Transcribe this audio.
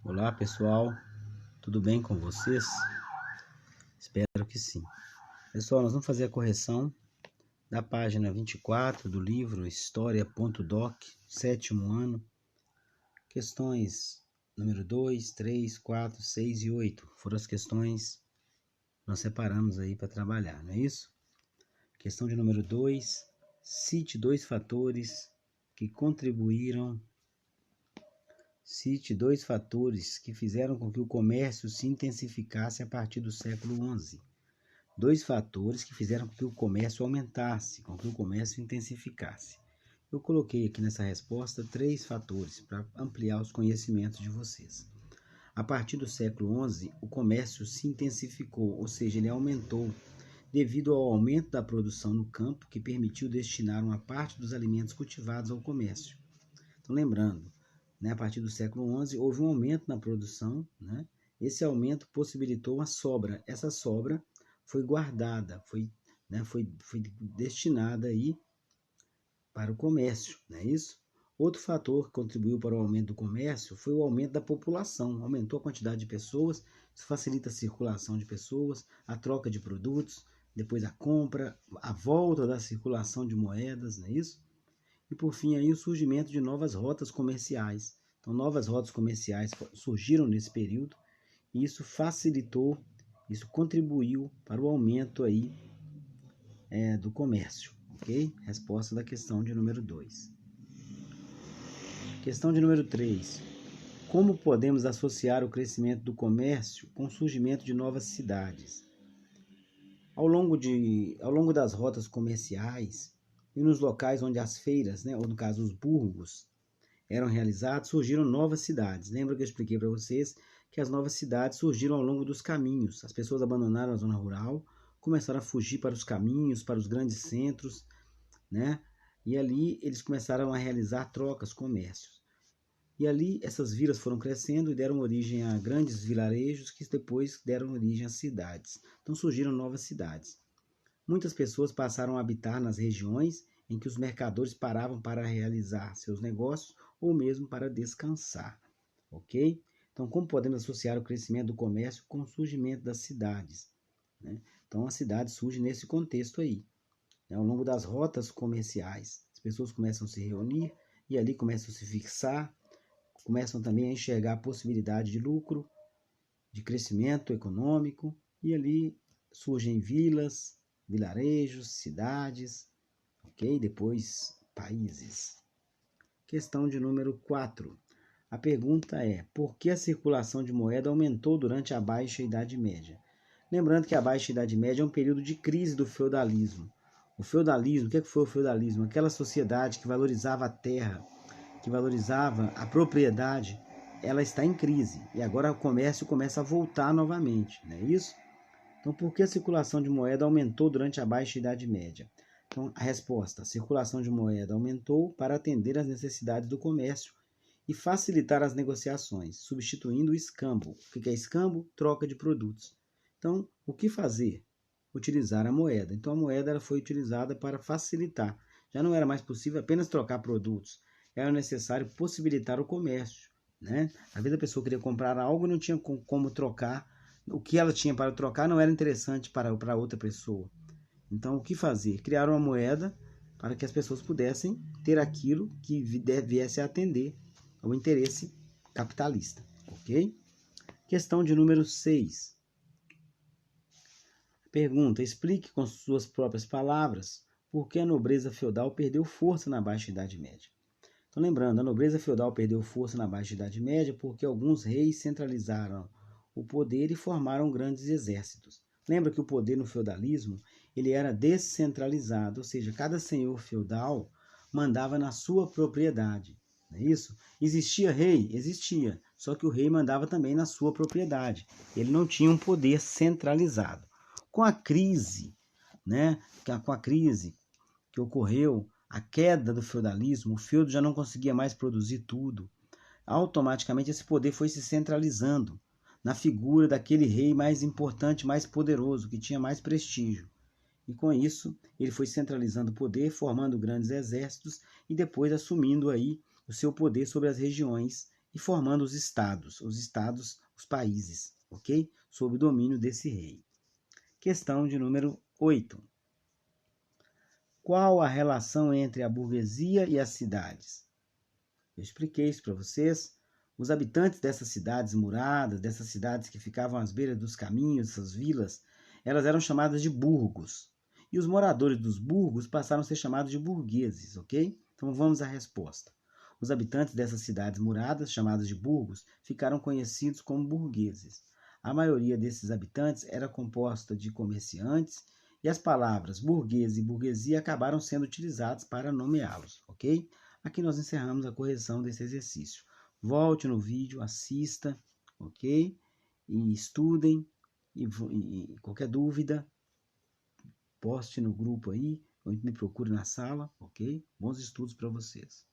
Olá pessoal, tudo bem com vocês? Espero que sim. Pessoal, nós vamos fazer a correção da página 24 do livro História.doc, 7º ano, questões número 2, 3, 4, 6 e 8. Foram as questões que nós separamos aí para trabalhar, não é isso? Questão de número 2, cite dois fatores que contribuíram. Cite dois fatores que fizeram com que o comércio se intensificasse a partir do século XI. Dois fatores que fizeram com que o comércio aumentasse, com que o comércio intensificasse. Eu coloquei aqui nessa resposta 3 fatores para ampliar os conhecimentos de vocês. A partir do século XI, o comércio se intensificou, ou seja, ele aumentou, devido ao aumento da produção no campo, que permitiu destinar uma parte dos alimentos cultivados ao comércio. Então, lembrando, a partir do século XI, houve um aumento na produção, Esse aumento possibilitou uma sobra. Essa sobra foi guardada, foi destinada aí para o comércio, não é isso? Outro fator que contribuiu para o aumento do comércio foi o aumento da população. Aumentou a quantidade de pessoas, isso facilita a circulação de pessoas, a troca de produtos, depois a compra, a volta da circulação de moedas, não é isso? E por fim aí o surgimento de novas rotas comerciais. Então novas rotas comerciais surgiram nesse período e isso facilitou, isso contribuiu para o aumento aí do comércio, ok? Resposta da questão de número 2. Questão de número 3. Como podemos associar o crescimento do comércio com o surgimento de novas cidades? Ao longo das rotas comerciais, e nos locais onde as feiras, ou no caso os burgos, eram realizados, surgiram novas cidades. Lembra que eu expliquei para vocês que as novas cidades surgiram ao longo dos caminhos. As pessoas abandonaram a zona rural, começaram a fugir para os caminhos, para os grandes centros, E ali eles começaram a realizar trocas, comércios. E ali essas vilas foram crescendo e deram origem a grandes vilarejos que depois deram origem a cidades. Então surgiram novas cidades. Muitas pessoas passaram a habitar nas regiões em que os mercadores paravam para realizar seus negócios ou mesmo para descansar, ok? Então, como podemos associar o crescimento do comércio com o surgimento das cidades? Então, a cidade surge nesse contexto aí. Ao longo das rotas comerciais, as pessoas começam a se reunir e ali começam a se fixar, começam também a enxergar a possibilidade de lucro, de crescimento econômico, e ali surgem vilas, vilarejos, cidades, ok? Depois, países. Questão de número 4. A pergunta é, por que a circulação de moeda aumentou durante a Baixa Idade Média? Lembrando que a Baixa Idade Média é um período de crise do feudalismo. O feudalismo, o que foi o feudalismo? Aquela sociedade que valorizava a terra, que valorizava a propriedade, ela está em crise. E agora o comércio começa a voltar novamente, não é isso? Então, por que a circulação de moeda aumentou durante a Baixa Idade Média? Então, a resposta, a circulação de moeda aumentou para atender às necessidades do comércio e facilitar as negociações, substituindo o escambo. O que é escambo? Troca de produtos. Então, o que fazer? Utilizar a moeda. Então, a moeda ela foi utilizada para facilitar. Já não era mais possível apenas trocar produtos. Era necessário possibilitar o comércio. Às vezes a pessoa queria comprar algo e não tinha como trocar. O que ela tinha para trocar não era interessante para outra pessoa. Então, o que fazer? Criar uma moeda para que as pessoas pudessem ter aquilo que viesse a atender ao interesse capitalista. Ok? Questão de número 6. Pergunta, explique com suas próprias palavras por que a nobreza feudal perdeu força na Baixa Idade Média. Então, lembrando, a nobreza feudal perdeu força na Baixa Idade Média porque alguns reis centralizaram o poder e formaram grandes exércitos. Lembra que o poder no feudalismo ele era descentralizado, ou seja, cada senhor feudal mandava na sua propriedade. Não é isso? Existia rei? Existia, só que o rei mandava também na sua propriedade. Ele não tinha um poder centralizado. Com a crise, que ocorreu, a queda do feudalismo, o feudo já não conseguia mais produzir tudo. Automaticamente esse poder foi se centralizando na figura daquele rei mais importante, mais poderoso, que tinha mais prestígio. E com isso, ele foi centralizando o poder, formando grandes exércitos e depois assumindo aí o seu poder sobre as regiões e formando os estados, os países, ok? Sob o domínio desse rei. Questão de número 8. Qual a relação entre a burguesia e as cidades? Eu expliquei isso para vocês. Os habitantes dessas cidades muradas, dessas cidades que ficavam às beiras dos caminhos, essas vilas, elas eram chamadas de burgos. E os moradores dos burgos passaram a ser chamados de burgueses, ok? Então vamos à resposta. Os habitantes dessas cidades muradas, chamadas de burgos, ficaram conhecidos como burgueses. A maioria desses habitantes era composta de comerciantes e as palavras burguês e burguesia acabaram sendo utilizadas para nomeá-los, ok? Aqui nós encerramos a correção desse exercício. Volte no vídeo, assista, ok? E estudem. E qualquer dúvida, poste no grupo aí, ou me procure na sala, ok? Bons estudos para vocês.